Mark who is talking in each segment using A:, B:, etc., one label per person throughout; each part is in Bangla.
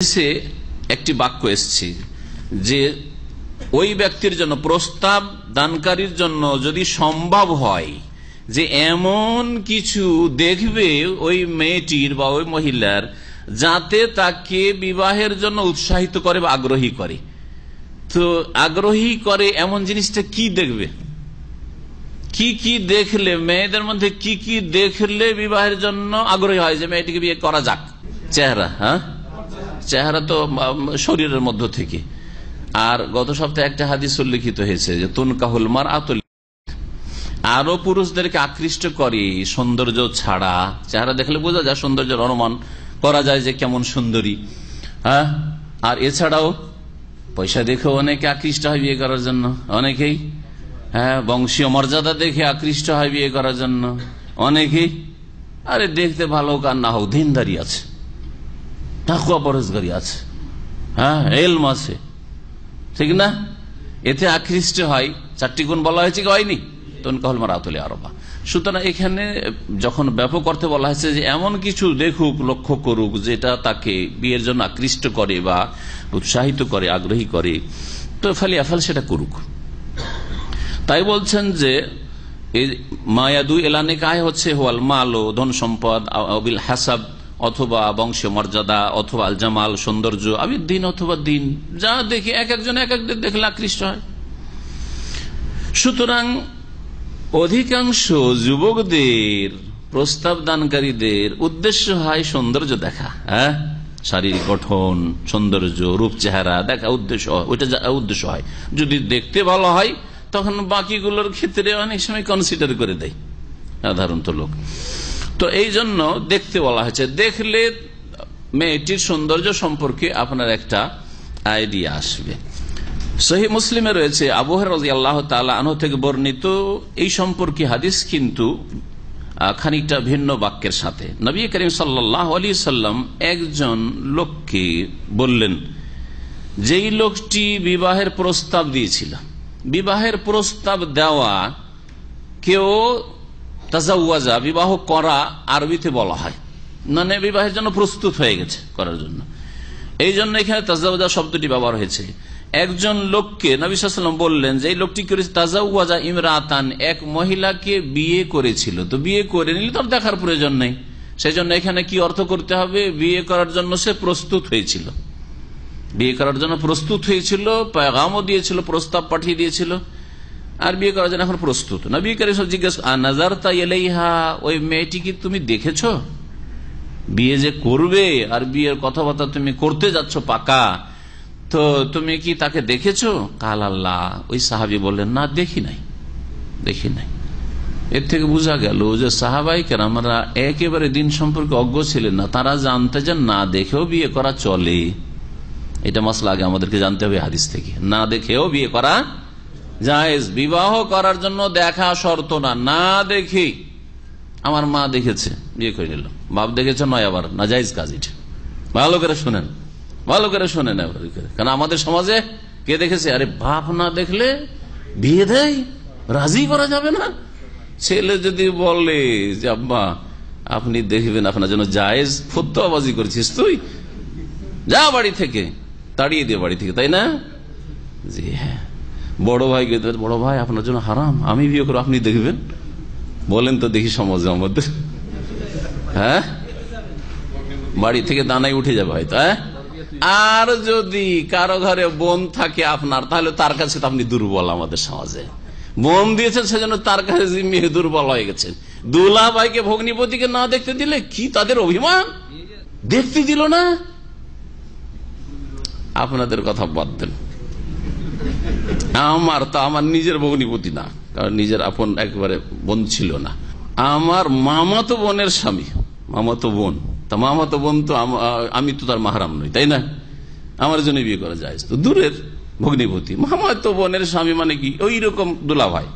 A: সে একটি বাক্য এসছে যে ওই ব্যক্তির জন্য, প্রস্তাব দানকারীর জন্য যদি সম্ভব হয় যে এমন কিছু দেখবে ওই মেয়েটির বা ওই মহিলার যাতে তাকে বিবাহের জন্য উৎসাহিত করে বা আগ্রহী করে, তো আগ্রহী করে এমন জিনিসটা কি দেখবে, কি কি দেখলে, মেয়েদের মধ্যে কি কি দেখলে বিবাহের জন্য আগ্রহী হয় যে মেয়েটিকে বিয়ে করা যাক? চেহারা, হ্যাঁ, চেহারা তো শরীরের মধ্য থেকে। আর গত সপ্তাহে একটা হাদিস উল্লেখিত হয়েছে যে তুনকাহুল মারআতুল, আরো পুরুষদেরকে আকৃষ্ট করে সৌন্দর্য ছাড়া, চেহারা দেখলে বোঝা যায়, সৌন্দর্যের অনুমান করা যায় যে কেমন সুন্দরী, হ্যাঁ, আর এছাড়াও পয়সা দেখেও অনেকে আকৃষ্ট হয় বিয়ে করার জন্য, অনেকেই, হ্যাঁ, বংশীয় মর্যাদা দেখে আকৃষ্ট হয় বিয়ে করার জন্য অনেকেই। আরে দেখতে ভালো হোক আর না হোক, দিনদারি আছে, তাকওয়া পরহেজগারি আছে, হ্যাঁ, ইলম আছে, ঠিক না, এতে আকৃষ্ট হয়। চারটি গুণ বলা হয়েছে কি হয়নি? তুনকাহুল মারআতুল আরবা। সুতরাং এখানে যখন ব্যাপক অর্থে বলা হয়েছে যে এমন কিছু দেখুক, লক্ষ্য করুক যেটা তাকে বিয়ের জন্য আকৃষ্ট করে বা উৎসাহিত করে, আগ্রহী করে, তো ফালিয়াফাল, সেটা করুক। তাই বলছেন যে মায়াদু এলানে কায় হচ্ছে হোয়াল মাল, ধন সম্পদ, আবিল হাসাব অথবা বংশীয় মর্যাদা, অথবা আল জামাল সৌন্দর্য, আবির দিন অথবা দিন, যা দেখে এক একজন এক এক দেখলে আকৃষ্ট হয়। সুতরাং অধিকাংশ যুবকদের, প্রস্তাব দানকারীদের উদ্দেশ্য হয় সৌন্দর্য দেখা, হ্যাঁ, শারীরিক গঠন, সৌন্দর্য, রূপ চেহারা দেখা উদ্দেশ্য, ওইটা উদ্দেশ্য হয়। যদি দেখতে ভালো হয় তখন বাকিগুলোর ক্ষেত্রে অনেক সময় কনসিডার করে দেয় সাধারণত লোক। তো এই জন্য দেখতে বলা হয়েছে, দেখলে মেয়েটির সৌন্দর্য সম্পর্কে আপনার একটা আইডিয়া আসবে। সহিহ মুসলিমে রয়েছে আবু হুরায়রা রাদিয়াল্লাহু তাআলা আনহু থেকে বর্ণিত এই সম্পর্কে হাদিস, কিন্তু খানিকটা ভিন্ন বাক্যের সাথে। নবী করিম সাল্লাল্লাহু আলাইহি সাল্লাম একজন লোককে বললেন, যেই লোকটি বিবাহের প্রস্তাব দিয়েছিল, বিবাহের প্রস্তাব দেওয়া, কেউ তাজাওয়াজা, বিবাহ করা আরবিতে বলা হয়, মানে বিবাহের জন্য প্রস্তুত হয়ে গেছে করার জন্য, এই জন্য এখানে তাজাওয়াজা শব্দটি ব্যবহার হয়েছে। একজন লোককে নবী সাল্লাল্লাহু আলাইহি ওয়াসাল্লাম বললেন যে এই লোকটি করেছে তাজাওয়াজা ইমরাতান, এক মহিলাকে বিয়ে করেছিল, তো বিয়ে করে নিলে তার দেখার প্রয়োজন নেই, সেই জন্য এখানে কি অর্থ করতে হবে? বিয়ে করার জন্য সে প্রস্তুত হয়েছিল, বিয়ে করার জন্য প্রস্তুত হয়েছিল, পেগামও দিয়েছিল, প্রস্তাব পাঠিয়ে দিয়েছিল, আর বিয়ে করার জন্য এখন প্রস্তুত। নবী কারীম জিজ্ঞেস নাযারতা ইলাইহা, ওই মেয়েটি কি তুমি দেখেছো? বিয়ে যে করবে আর বিয়ের কথাবার্তা তুমি করতে যাচ্ছ পাকা, তো তুমি কি তাকে দেখেছো? কাল আল্লাহ, ওই সাহাবী বললেন, না, দেখি নাই, দেখি নাই। এর থেকে বোঝা গেল যে সাহাবাই কেরামরা একেবারে দিন সম্পর্কে অজ্ঞ ছিলেন না, তারা জানতে যে না দেখেও বিয়ে করা চলে। এটা মাসলা আগে আমাদেরকে জানতে হবে হাদিস থেকে, না দেখেও বিয়ে করা জায়েজ। বিবাহ করার জন্য দেখা শর্ত না, না দেখে, আমার মা দেখেছে বিয়ে করে নিল, বাপ দেখেছে নয়, আবার না জায়েজ কাজ। এটা ভালো করে শোনেন, ভালো করে শোনেন, কারণ আমাদের সমাজে কে দেখেছে, আরে বাপ না দেখলে বিয়ে দেয়, রাজি করা যাবে না। ছেলে যদি বলে যে আব্বা আপনি দেখবেন, আপনার জন্য জায়েজ, ফতোয়াবাজি করছিস তুই, যা বাড়ি থেকে, তাড়িয়ে দিয়ে বাড়ি থেকে, তাই না? জি হ্যাঁ। বড় ভাই, বড় ভাই আপনার জন্য হারাম, আমি বিয়ে করবো, আপনি দেখবেন, বলেন তো দেখি সমাজে আমাদের, হ্যাঁ, বাড়ি থেকে দানাই উঠে যাবে হয়তো। হ্যাঁ, আর যদি কারো ঘরে বোন থাকে আপনার, তাহলে তার কাছে তো আপনি দুর্বল। আমাদের সমাজে বোন দিয়েছেন, সেজন্য তার কাছে মেয়ে দুর্বল হয়ে গেছেন। দুলা ভাইকে, ভগ্নিপতিকে না দেখতে দিলে কি তাদের অভিমান, দেখতে দিল না। আপনাদের কথা বাদ দেন, আমার নিজের ভগ্নিপতি না, কারণ নিজের আপন একবারে বোন ছিল না, আমার মামাতো বোনের স্বামী, মামাতো বোন, তা মামাতো বোন তো আমি তো তার মাহরাম নই, তাই না? আমার জন্য বিয়ে করা যায়, তো দূরের ভগ্নিপতি, মামাতো বোনের স্বামী মানে কি ওই রকম দুলা ভাই।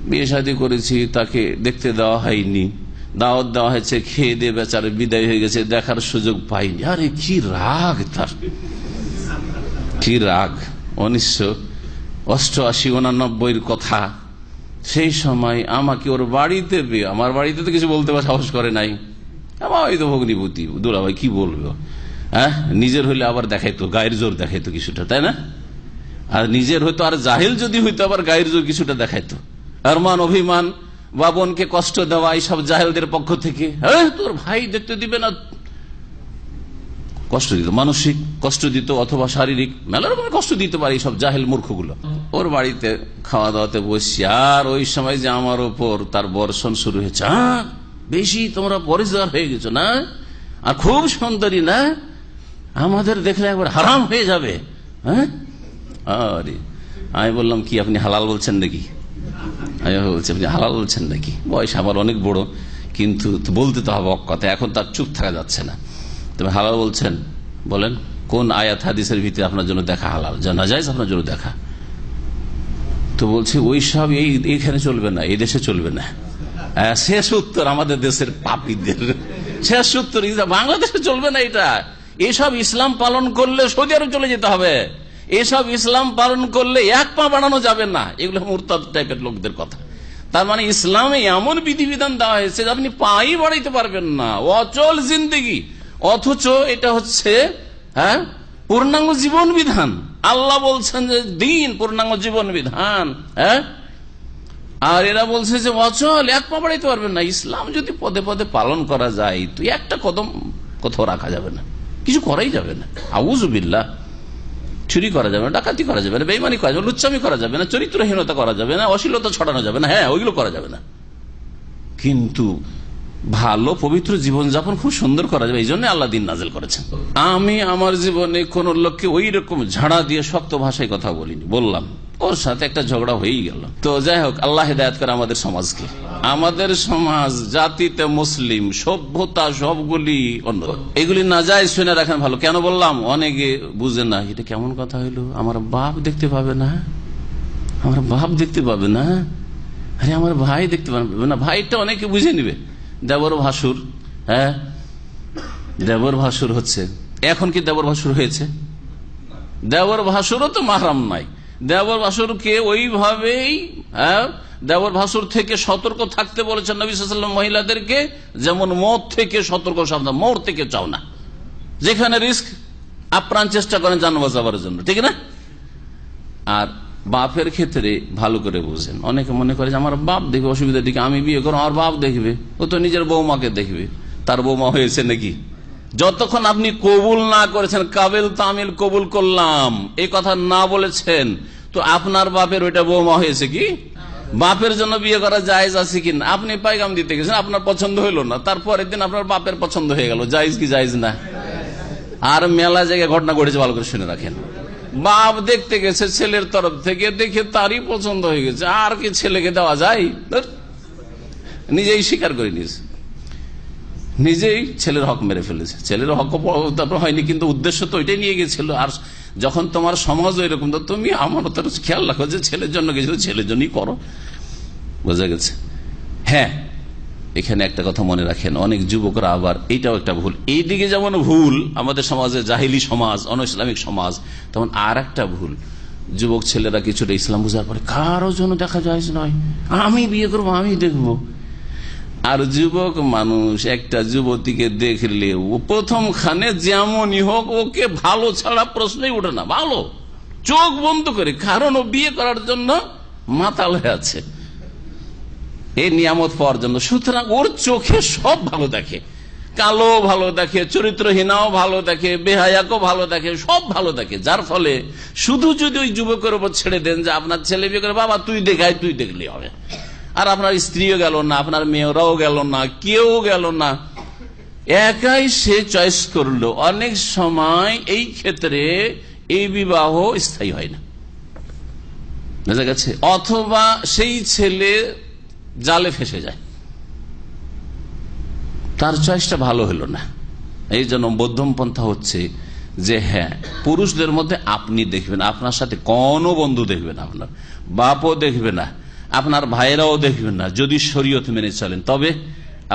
A: বিয়ে শাদী করেছি, তাকে দেখতে দেওয়া হয়নি, দাওয়াত দেওয়া হয়েছে, খেয়ে দিয়ে বেচারে বিদায় হয়ে গেছে, দেখার সুযোগ পাইনি। আরে কি রাগ তার, কি রাগ। 1988-89 কথা, সেই সময় আমাকে ওর বাড়িতে, আমার বাড়িতে তো কিছু বলতে বা সাহস করে নাই, আমার ওই তো ভগ্নিপতি দুলাভাই, কি বলবে, হ্যাঁ, নিজের হইলে আবার দেখাইতো, গায়ের জোর দেখাইতো কিছুটা, তাই না? আর নিজের হয়তো আর জাহিল যদি হইতো আবার গায়ের জোর কিছুটা দেখাইতো। আর মান অভিমান বা বোনকে কষ্ট দেওয়া এইসব জাহেলদের পক্ষ থেকে, হ্যাঁ তোর ভাই দেখতে দিবে না, কষ্ট দিত, মানসিক কষ্ট দিত অথবা শারীরিক, মেলা রকমের কষ্ট দিতে পারে এইসব জাহেল মূর্খগুলো। ওর বাড়িতে খাওয়া দাওয়াতে বসছি, আর ওই সময় যে আমার ওপর তার বর্ষণ শুরু হয়েছে, বেশি তোমরা পরিষ্কার হয়ে গেছো না, আর খুব সুন্দরী না, আমাদের দেখলে একবার হারাম হয়ে যাবে। হ্যাঁ, আরে আমি বললাম কি আপনি হালাল বলছেন নাকি? আমি বলছি আপনি হালাল বলছেন নাকি? বয়স আমার অনেক বড়, কিন্তু বলতে তো হবে কথা, এখন তার চুপ থাকা যাচ্ছে না। তবে হালাল বলছেন, বলেন কোন আয়াত হাদিসের ভিতরে আপনার জন্য দেখা হালাল, জানা যায় আপনার জন্য দেখা? তো বলছে ওই সব এইখানে চলবে না, এই দেশে চলবে না। শেষ উত্তর আমাদের দেশের পাপীদের, শেষ উত্তর বাংলাদেশে চলবে না এটা। এসব ইসলাম পালন করলে সৌদি আরব চলে যেতে হবে, এসব ইসলাম পালন করলে এক পা বাড়ানো যাবে না। এগুলো মুরতাদ টাইপের লোকদের কথা। তার মানে ইসলামে এমন বিধিবিধান দেওয়া হয়েছে যে আপনি পাই বাড়াইতে পারবেন না, অচল জিন্দেগি। অথচ এটা হচ্ছে পূর্ণাঙ্গ জীবন বিধান। আল্লাহ বলছেন যে দিন পূর্ণাঙ্গ জীবন বিধান, আর এরা বলছে যে অচল, এক পা বাড়াইতে পারবেন না। ইসলাম যদি পদে পদে পালন করা যায় তো একটা কদম কোথাও রাখা যাবে না, কিছু করাই যাবে না। আউযুবিল্লাহ, চুরি করা যাবে না, ডাকাতি করা যাবে না, বেঈমানি করা যাবে না, লুচ্চামি করা যাবে না, চরিত্রহীনতা করা যাবে না, অশ্লীলতা ছড়ানো যাবে না, হ্যাঁ ওইগুলো করা যাবে না। কিন্তু ভালো পবিত্র জীবনযাপন খুব সুন্দর করা যাবে, এই জন্য আল্লাহ দিন নাজিল করেছেন। আমি আমার জীবনে কোন লোককে ওই রকম ঝাড়া দিয়ে শক্ত ভাষায় কথা বলিনি, বললাম ওর সাথে একটা ঝগড়া হয়েই গেল। তো যাই হোক, আল্লাহ হিদায়াত করে আমাদের সমাজকে। আমাদের সমাজ জাতিতে মুসলিম, সভ্যতা সবগুলি অন্য, এগুলি না যায় শুনে রাখেন ভালো। কেন বললাম? অনেকে বুঝে না, এটা কেমন কথা হইলো, আমার বাপ দেখতে পাবে না, আমার বাপ দেখতে পাবে না, আরে আমার ভাই দেখতে পাবে না। ভাইটা অনেকে বুঝে নিবে, দেবর ভাসুর, হ্যাঁ দেবর ভাসুর হচ্ছে। এখন কি দেবর ভাসুর হয়েছে? দেবর ভাসুরও তো মাহরাম নাই। দেবর ভাসুরকে ওইভাবেই দেবর ভাসুর থেকে সতর্ক থাকতে বলেছেন নবী সাল্লাল্লাহু আলাইহি ওয়াসাল্লাম মহিলাদেরকে, যেমন মদ থেকে সতর্ক সাবধান, মর থেকে চাও না, যেখানে রিস্ক আপ্রাণ চেষ্টা করেন জান বাঁচাবার জন্য, ঠিক না? আর বাপের ক্ষেত্রে ভালো করে বুঝেন, অনেকে মনে করে যে আমার বাপ দেখবে অসুবিধার দিকে, আমি বিয়ে করবো আমার বাপ দেখবে, ও তো নিজের বৌমাকে দেখবে, তার বৌমা হয়েছে নাকি? যতক্ষণ আপনি কবুল না করেছেন, কাবিল তামিল কবুল করলাম এই কথা না বলেছেন, তো আপনার বাপের ওইটা বৌমা হয়েছে কি? বাপের জন্য বিয়ে করা জায়েজ আছে কিনা? আপনি পায়গাম দিতে গেছেন, আপনার পছন্দ হইল না, তারপরের দিন আপনার বাপের পছন্দ হয়ে গেল, জায়েজ কি জায়েজ না? আর মেলা জায়গায় ঘটনা ঘটেছে, ভালো করে শুনে রাখেন। বাপ দেখতে গেছে ছেলের তরফ থেকে, দেখে তারই পছন্দ হয়ে গেছে, আর কি ছেলেকে দেওয়া যায়? নিজেই স্বীকার করে নিয়েছে, নিজেই ছেলের হক মেরে ফেলেছে। ছেলের হক তারপর হয়নি, কিন্তু উদ্দেশ্য তো ওইটাই নিয়ে গেছিল। আর যখন তোমার সমাজ এরকম, তো তুমি আমার তার খেয়াল রাখো যে ছেলের জন্য গেছিল, ছেলের জন্যই করো, বোঝা গেছে? হ্যাঁ, এখানে একটা কথা মনে রাখেন, অনেক যুবকরা আবার এইটাও একটা ভুল, এইদিকে যেমন ভুল আমাদের সমাজে, জাহিলি সমাজ, অন ইসলামিক সমাজ, তেমন আর একটা ভুল, যুবক ছেলেরা কিছুটা ইসলাম বুঝার পরে কারো জন্য দেখা যায় নয়, আমি বিয়ে করবো, আমি দেখবো। আর যুবক মানুষ একটা যুবতীকে দেখলে ও প্রথম খানে যেমনই হোক, ওকে ভালো ছাড়া প্রশ্নই ওঠে না, ভালো চোখ বন্ধ করে, কারণ ও বিয়ে করার জন্য মাতাল হয়ে আছে এই নিয়ামত পাওয়ার জন্য। সুতরাং ওর চোখে সব ভালো দেখে, কালো ভালো দেখে, চরিত্রহীনাও ভালো দেখে, বেহায়াকেও ভালো দেখে, সব ভালো দেখে। যার ফলে শুধু যদি ওই যুবকের উপর ছেড়ে দেন যে আপনার ছেলে বিয়ে করে, বাবা তুই দেখাই, তুই দেখলে হবে, আর আপনার স্ত্রীও গেল না, আপনার মেয়েরাও গেল না, কেউ গেল না, একাই সে চয়েস করলো। অনেক সময় এই ক্ষেত্রে এই বিবাহ স্থায়ী হয় না, বুঝা গেছে? অথবা সেই ছেলে জালে ফেসে যায়, তার চয়েসটা ভালো হলো না। এই জন্য মধ্যম পন্থা হচ্ছে যে হ্যাঁ, পুরুষদের মধ্যে আপনি দেখবেন, আপনার সাথে কোনো বন্ধু দেখবে না, আপনার বাপও দেখবে না, আপনার ভাইরাও দেখবেন না, যদি শরীয়ত মেনে চলেন। তবে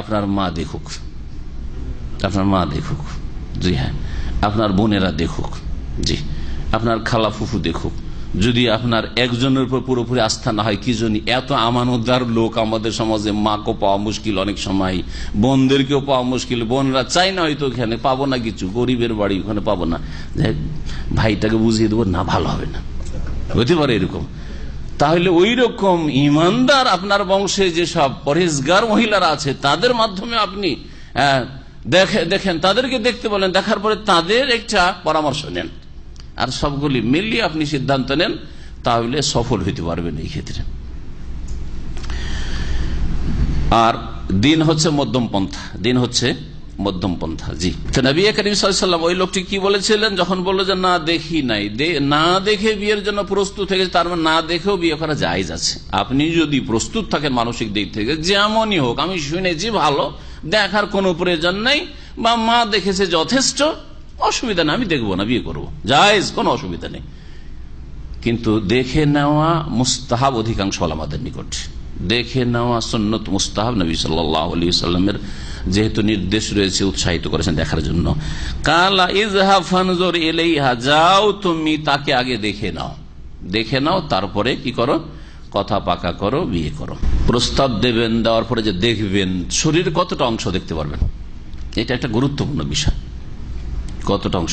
A: আপনার মা দেখুক, আপনার মা দেখুক, জি হ্যাঁ, আপনার বোনেরা দেখুক, জি আপনার খালা ফুফু দেখুক, যদি আপনার একজনের উপর পুরোপুরি আস্থা না হয়, কি জন্য এত আমানতদার লোক আমাদের সমাজে, মাকেও পাওয়া মুশকিল, অনেক সময় বোনদেরকেও পাওয়া মুশকিল, বোনরা চাই না হয়তো ওখানে পাবো না, কিছু গরিবের বাড়ি ওখানে পাবো না, ভাইটাকে বুঝিয়ে দেবো না, ভালো হবে না, হতে পারে এরকম। তাহলে ওই রকম ইমানদার আপনার বংশে যেসব পরহেজগার মহিলারা আছে তাদের মাধ্যমে আপনি দেখেন, তাদেরকে দেখতে বলেন, দেখার পরে তাদের একটা পরামর্শ নেন, আর সবগুলি মিলিয়ে আপনি সিদ্ধান্ত নেন, তাহলে সফল হইতে পারবেন এই ক্ষেত্রে। আর দিন হচ্ছে মধ্যম পন্থা, দিন হচ্ছে মধ্যম পন্থা। জি, তো নবী করিম সাল্লাল্লাহু আলাইহি ওয়াসাল্লাম ওই লোকটি কি বলেছিলেন যখন বলল যে না দেখি নাই, না দেখে বিয়ের জন্য প্রস্তুত হয়ে গেছে, তার মানে না দেখেও বিয়ে করা জায়েজ আছে। আপনি যদি প্রস্তুত থাকেন মানসিক দিক থেকে, যেমনই হোক আমি শুনেছি ভালো, দেখার কোনো প্রয়োজন নেই, বা মা দেখেছে যথেষ্ট, অসুবিধা নেই, আমি দেখবো না, বিয়ে করবো, জায়েজ, কোনো অসুবিধা নেই। কিন্তু দেখে নেওয়া মুস্তাহাব অধিকাংশ ওলামাদের নিকট, দেখে নেওয়া সুন্নত মুস্তাহাব। নবী সাল্লাল্লাহু আলাইহি ওয়াসাল্লামের যেহেতু নির্দেশ রয়েছে, উৎসাহিত করেছেন দেখার জন্য। কালা ইযহাব ফানজুর ইলাইহা, যাও তুমি তাকে আগে দেখে নাও, দেখে নাও, তারপরে কি করো, কথা পাকা করো, বিয়ে করো। প্রস্তাব দেবেন, দেওয়ার পরে যে দেখবেন শরীরের কতটা অংশ দেখতে পারবেন, এটা একটা গুরুত্বপূর্ণ বিষয়, কতটা অংশ